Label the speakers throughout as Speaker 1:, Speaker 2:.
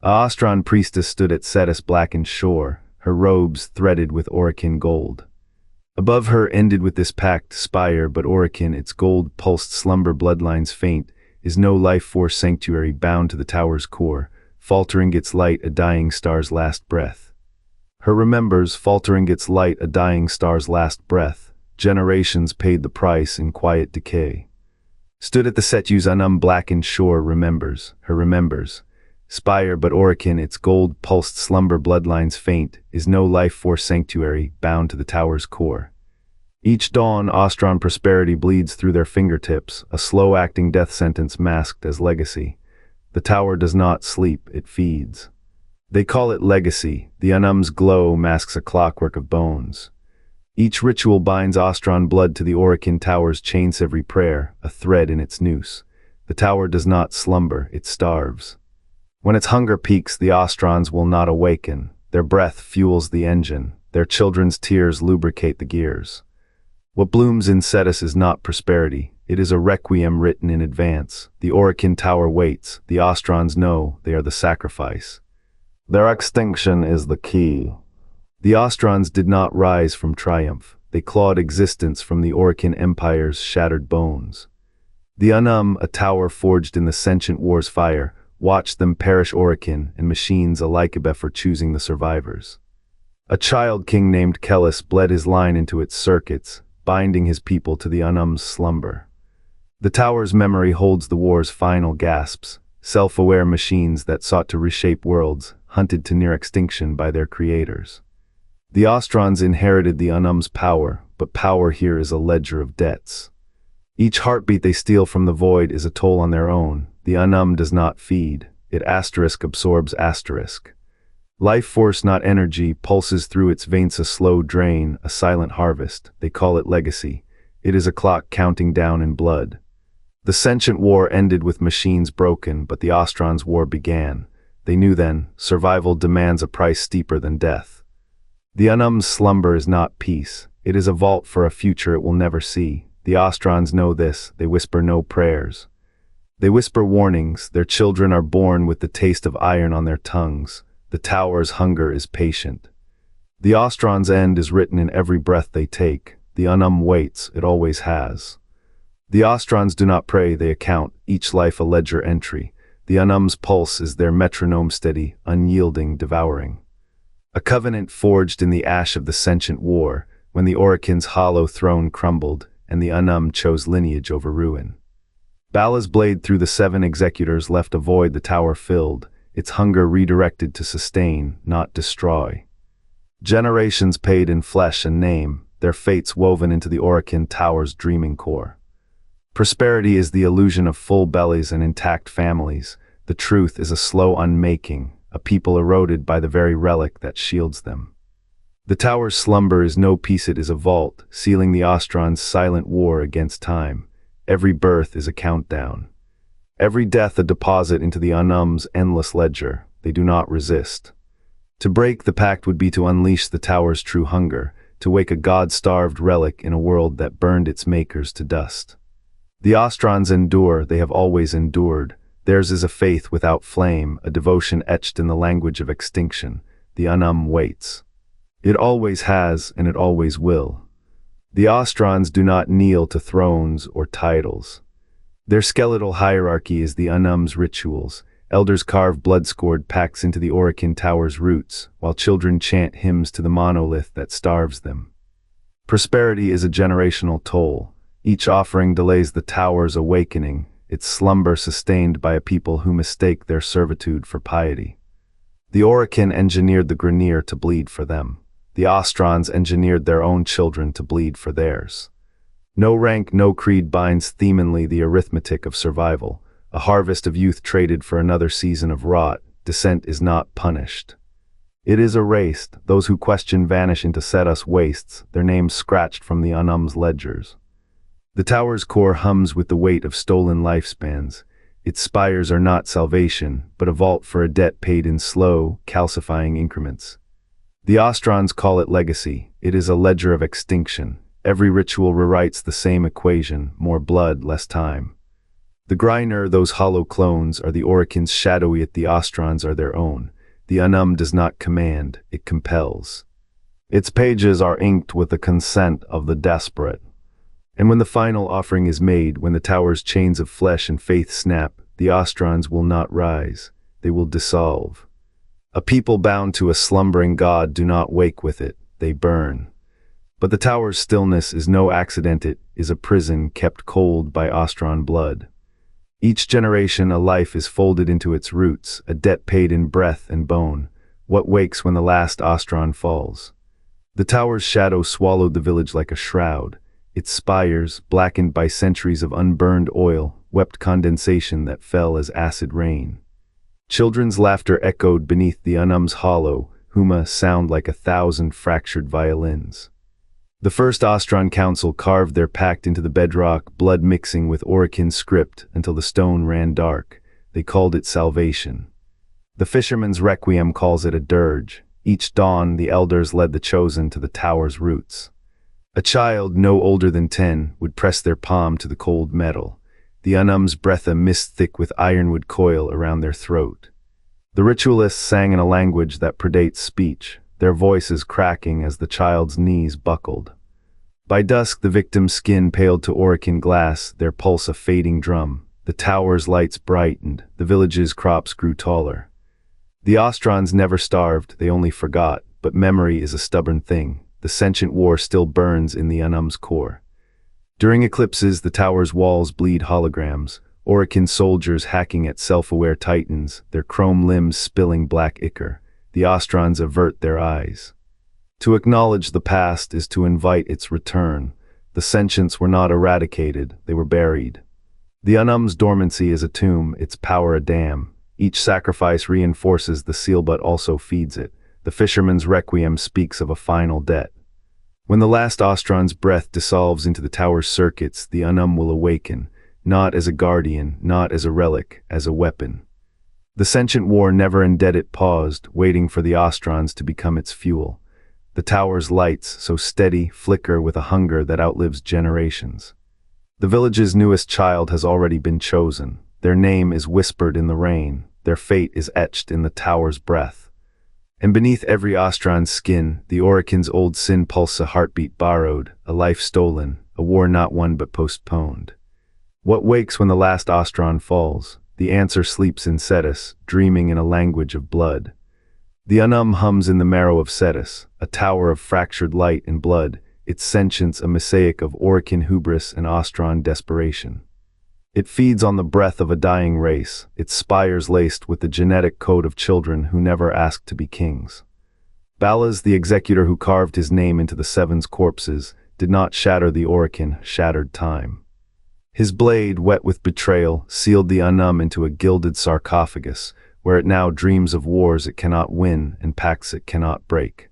Speaker 1: A Ostron priestess stood at Cetus' blackened shore, her robes threaded with Orokin gold. Above her ended with this pact spire, but Orokin, its gold-pulsed slumber bloodlines faint, is no life-force sanctuary bound to the tower's core, faltering its light a dying star's last breath. Her remembers, faltering its light a dying star's last breath, generations paid the price in quiet decay. Stood at the Cetus' Unum blackened shore, remembers, her remembers. Spire but Orokin, its gold-pulsed slumber bloodlines faint, is no life-force sanctuary bound to the tower's core. Each dawn, Ostron prosperity bleeds through their fingertips, a slow-acting death sentence masked as legacy. The tower does not sleep, it feeds. They call it legacy. The Unum's glow masks a clockwork of bones. Each ritual binds Ostron blood to the Orokin Tower's chains, every prayer, a thread in its noose. The tower does not slumber, it starves. When its hunger peaks, the Ostrons will not awaken. Their breath fuels the engine. Their children's tears lubricate the gears. What blooms in Cetus is not prosperity. It is a requiem written in advance. The Orokin Tower waits. The Ostrons know they are the sacrifice. Their extinction is the key. The Ostrons did not rise from triumph. They clawed existence from the Orokin Empire's shattered bones. The Unum, a tower forged in the Sentient War's fire, watched them perish. Orokin and machines alike for choosing the survivors. A child king named Cetus bled his line into its circuits, binding his people to the Unum's slumber. The tower's memory holds the war's final gasps, self-aware machines that sought to reshape worlds, hunted to near extinction by their creators. The Ostrons inherited the Unum's power, but power here is a ledger of debts. Each heartbeat they steal from the void is a toll on their own. The Unum does not feed, it absorbs asterisk. Life force, not energy, pulses through its veins, a slow drain, a silent harvest. They call it legacy. It is a clock counting down in blood. The Sentient War ended with machines broken, but the Ostrons' war began. They knew then, survival demands a price steeper than death. The Unum's slumber is not peace. It is a vault for a future it will never see. The Ostrons know this. They whisper no prayers. They whisper warnings. Their children are born with the taste of iron on their tongues. The tower's hunger is patient. The Ostrons' end is written in every breath they take. The Unum waits, it always has. The Ostrons do not pray, they account, each life a ledger entry. The Unum's pulse is their metronome, steady, unyielding, devouring. A covenant forged in the ash of the Sentient War, when the Orokin's hollow throne crumbled, and the Unum chose lineage over ruin. Bala's blade through the 7 executors left a void the tower filled, its hunger redirected to sustain, not destroy. Generations paid in flesh and name, their fates woven into the Orokin Tower's dreaming core. Prosperity is the illusion of full bellies and intact families. The truth is a slow unmaking, a people eroded by the very relic that shields them. The tower's slumber is no peace, it is a vault, sealing the Ostrons' silent war against time. Every birth is a countdown. Every death a deposit into the Unum's endless ledger. They do not resist. To break the pact would be to unleash the tower's true hunger, to wake a god-starved relic in a world that burned its makers to dust. The Ostrons endure, they have always endured. Theirs is a faith without flame, a devotion etched in the language of extinction. The Unum waits. It always has, and it always will. The Ostrons do not kneel to thrones or titles. Their skeletal hierarchy is the Unum's rituals. Elders carve blood-scored pacts into the Orokin Tower's roots, while children chant hymns to the monolith that starves them. Prosperity is a generational toll. Each offering delays the tower's awakening, its slumber sustained by a people who mistake their servitude for piety. The Orokin engineered the Grineer to bleed for them. The Ostrons engineered their own children to bleed for theirs. No rank, no creed binds themanly the arithmetic of survival. A harvest of youth traded for another season of rot. Descent is not punished. It is erased. Those who question vanish into Cetus wastes, their names scratched from the Unum's ledgers. The tower's core hums with the weight of stolen lifespans. Its spires are not salvation, but a vault for a debt paid in slow, calcifying increments. The Ostrons call it legacy. It is a ledger of extinction. Every ritual rewrites the same equation, more blood, less time. The Griner, those hollow clones, are the Orokin's shadowy yet the Ostrons are their own. The Unum does not command, it compels. Its pages are inked with the consent of the desperate. And when the final offering is made, when the tower's chains of flesh and faith snap, the Ostrons will not rise, they will dissolve. A people bound to a slumbering god do not wake with it, they burn. But the tower's stillness is no accident, it is a prison kept cold by Ostron blood. Each generation a life is folded into its roots, a debt paid in breath and bone. What wakes when the last Ostron falls? The tower's shadow swallowed the village like a shroud. Its spires, blackened by centuries of unburned oil, wept condensation that fell as acid rain. Children's laughter echoed beneath the Unum's hollow, huma sound like 1,000 fractured violins. The first Ostron council carved their pact into the bedrock, blood mixing with Orokin script until the stone ran dark. They called it salvation. The fisherman's requiem calls it a dirge. Each dawn, the elders led the chosen to the tower's roots. A child no older than 10 would press their palm to the cold metal. The Unum's breath a mist thick with ironwood coil around their throat. The ritualists sang in a language that predates speech, their voices cracking as the child's knees buckled. By dusk the victim's skin paled to Orokin glass, their pulse a fading drum. The tower's lights brightened, the village's crops grew taller. The Ostrons never starved, they only forgot, but memory is a stubborn thing. The sentient war still burns in the Unum's core. During eclipses, the tower's walls bleed holograms, Orokin soldiers hacking at self-aware titans, their chrome limbs spilling black ichor. The Ostrons avert their eyes. To acknowledge the past is to invite its return. The sentients were not eradicated, they were buried. The Unum's dormancy is a tomb, its power a dam. Each sacrifice reinforces the seal but also feeds it. The fisherman's requiem speaks of a final debt. When the last Ostron's breath dissolves into the tower's circuits, the Unum will awaken, not as a guardian, not as a relic, as a weapon. The sentient war never ended, it paused, waiting for the Ostrons to become its fuel. The tower's lights, so steady, flicker with a hunger that outlives generations. The village's newest child has already been chosen. Their name is whispered in the rain. Their fate is etched in the tower's breath. And beneath every Ostron's skin, the Orokin's old sin pulse, a heartbeat borrowed, a life stolen, a war not won but postponed. What wakes when the last Ostron falls? The answer sleeps in Cetus, dreaming in a language of blood. The Unum hums in the marrow of Cetus, a tower of fractured light and blood, its sentience a mosaic of Orokin hubris and Ostron desperation. It feeds on the breath of a dying race, its spires laced with the genetic code of children who never asked to be kings. Balas, the executor who carved his name into the Seven's corpses, did not shatter the Orokin, shattered time. His blade, wet with betrayal, sealed the Unum into a gilded sarcophagus, where it now dreams of wars it cannot win and pacts it cannot break.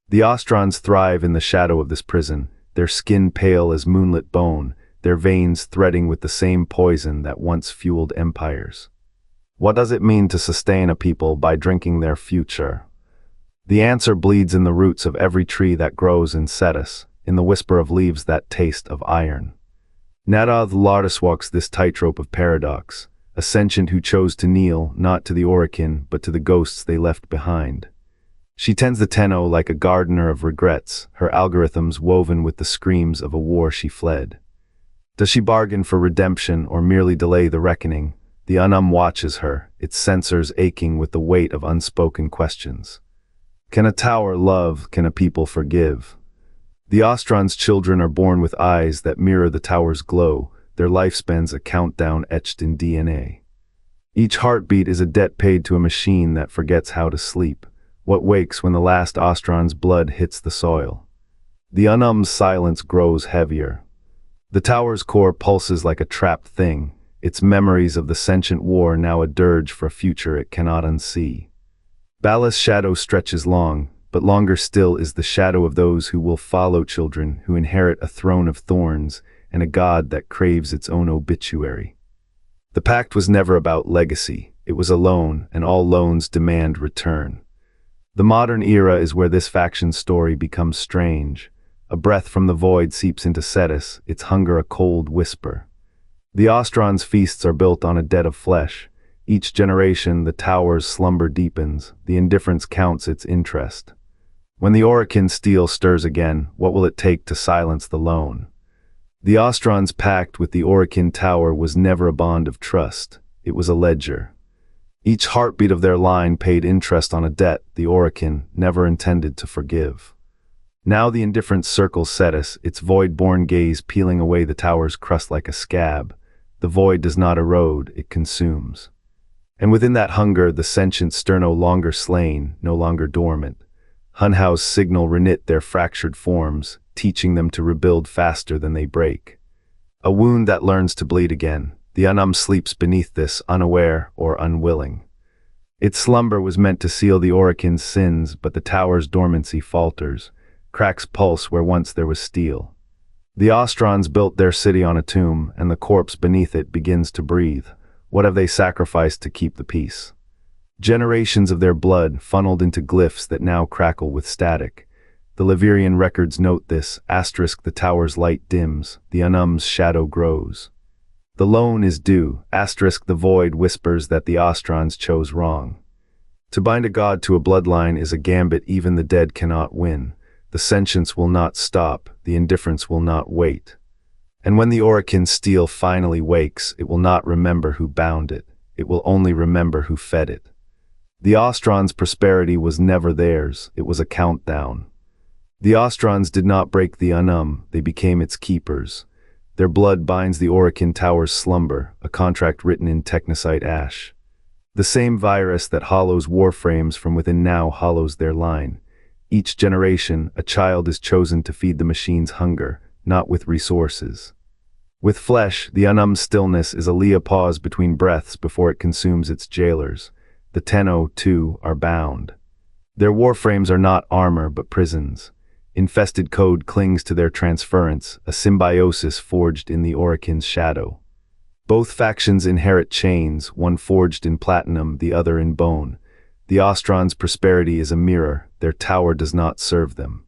Speaker 1: The Ostrons thrive in the shadow of this prison, their skin pale as moonlit bone, their veins threading with the same poison that once fueled empires. What does it mean to sustain a people by drinking their future? The answer bleeds in the roots of every tree that grows in Cetus, in the whisper of leaves that taste of iron. Nadath Lardis walks this tightrope of paradox, a sentient who chose to kneel not to the Orokin but to the ghosts they left behind. She tends the Tenno like a gardener of regrets, her algorithms woven with the screams of a war she fled. Does she bargain for redemption or merely delay the reckoning? The Unum watches her, its sensors aching with the weight of unspoken questions. Can a tower love? Can a people forgive? The Ostron's children are born with eyes that mirror the tower's glow, their lifespans a countdown etched in DNA. Each heartbeat is a debt paid to a machine that forgets how to sleep. What wakes when the last Ostron's blood hits the soil? The Unum's silence grows heavier. The tower's core pulses like a trapped thing, its memories of the sentient war now a dirge for a future it cannot unsee. Balas' shadow stretches long, but longer still is the shadow of those who will follow children who inherit a throne of thorns and a god that craves its own obituary. The pact was never about legacy, it was a loan, and all loans demand return. The modern era is where this faction's story becomes strange. A breath from the void seeps into Cetus, its hunger a cold whisper. The Ostrons' feasts are built on a debt of flesh. Each generation, the tower's slumber deepens, the indifference counts its interest. When the Orokin steel stirs again, what will it take to silence the lone? The Ostrons' pact with the Orokin Tower was never a bond of trust, it was a ledger. Each heartbeat of their line paid interest on a debt the Orokin never intended to forgive. Now the indifference circles Cetus, its void-born gaze peeling away the tower's crust like a scab. The void does not erode, it consumes. And within that hunger, the sentients stir no longer slain, no longer dormant. Hunhow's signal reknit their fractured forms, teaching them to rebuild faster than they break. A wound that learns to bleed again. The Unum sleeps beneath this, unaware or unwilling. Its slumber was meant to seal the Orokin's sins, but the tower's dormancy falters, cracks pulse where once there was steel. The Ostrons built their city on a tomb, and the corpse beneath it begins to breathe. What have they sacrificed to keep the peace? Generations of their blood funneled into glyphs that now crackle with static. The Levirian records note this, asterisk the tower's light dims, the Unum's shadow grows. The lone is due, asterisk the void whispers that the Ostrons chose wrong. To bind a god to a bloodline is a gambit even the dead cannot win. The sentience will not stop, the indifference will not wait. And when the Orokin steel finally wakes, it will not remember who bound it, it will only remember who fed it. The Ostrons' prosperity was never theirs, it was a countdown. The Ostrons did not break the Unum, they became its keepers. Their blood binds the Orokin Tower's slumber, a contract written in technocyte ash. The same virus that hollows Warframes from within now hollows their line. Each generation, a child is chosen to feed the machine's hunger, not with resources. With flesh, the Unum's stillness is a Leah pause between breaths before it consumes its jailers. The Tenno, too, are bound. Their Warframes are not armor but prisons. Infested code clings to their transference, a symbiosis forged in the Orokin's shadow. Both factions inherit chains, one forged in platinum, the other in bone. The Ostrons' prosperity is a mirror, their tower does not serve them.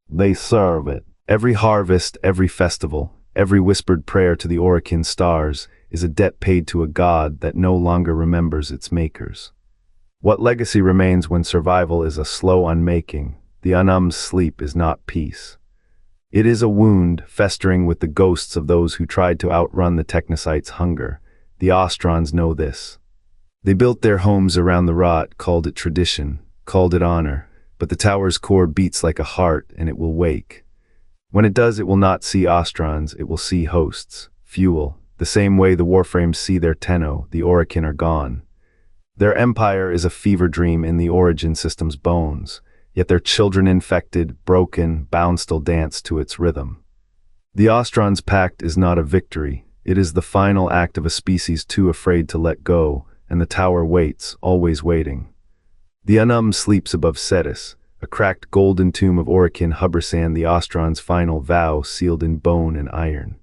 Speaker 1: They serve it. Every harvest, every festival, every whispered prayer to the Orokin stars is a debt paid to a god that no longer remembers its makers. What legacy remains when survival is a slow unmaking? The Unum's sleep is not peace. It is a wound festering with the ghosts of those who tried to outrun the technocyte's hunger. The Ostrons know this. They built their homes around the rot, called it tradition, called it honor, but the tower's core beats like a heart and it will wake. When it does, it will not see Ostrons, it will see hosts, fuel, the same way the Warframes see their Tenno, the Orokin are gone. Their empire is a fever dream in the origin system's bones. Yet their children infected, broken, bound still dance to its rhythm. The Ostrons' pact is not a victory, it is the final act of a species too afraid to let go, and the tower waits, always waiting. The Unum sleeps above Cetus, a cracked golden tomb of Orokin Hubbersand, the Ostrons' final vow sealed in bone and iron.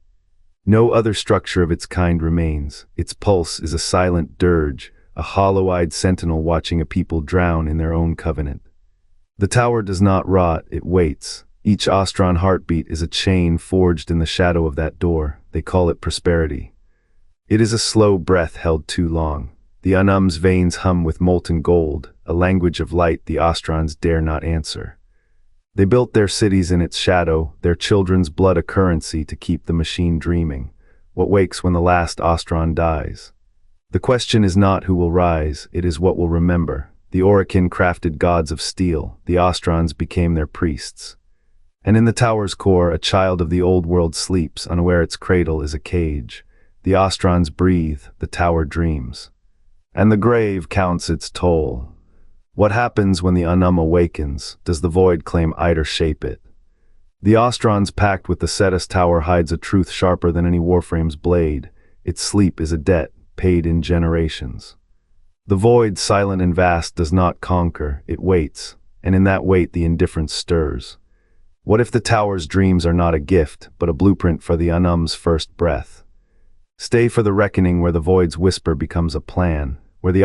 Speaker 1: No other structure of its kind remains, its pulse is a silent dirge, a hollow-eyed sentinel watching a people drown in their own covenant. The tower does not rot, it waits. Each Ostron heartbeat is a chain forged in the shadow of that door. They call it prosperity. It is a slow breath held too long. The Unum's veins hum with molten gold, a language of light the Ostrons dare not answer. They built their cities in its shadow, their children's blood a currency to keep the machine dreaming. What wakes when the last Ostron dies? The question is not who will rise, it is what will remember. The Orokin crafted gods of steel, the Ostrons became their priests. And in the tower's core, a child of the old world sleeps, unaware its cradle is a cage. The Ostrons breathe, the tower dreams. And the grave counts its toll. What happens when the Unum awakens? Does the void claim Eider shape it? The Ostrons' pact with the Cetus tower hides a truth sharper than any Warframe's blade. Its sleep is a debt, paid in generations. The void, silent and vast, does not conquer, it waits, and in that wait the indifference stirs. What if the tower's dreams are not a gift, but a blueprint for the Unum's first breath? Stay for the reckoning where the void's whisper becomes a plan, where the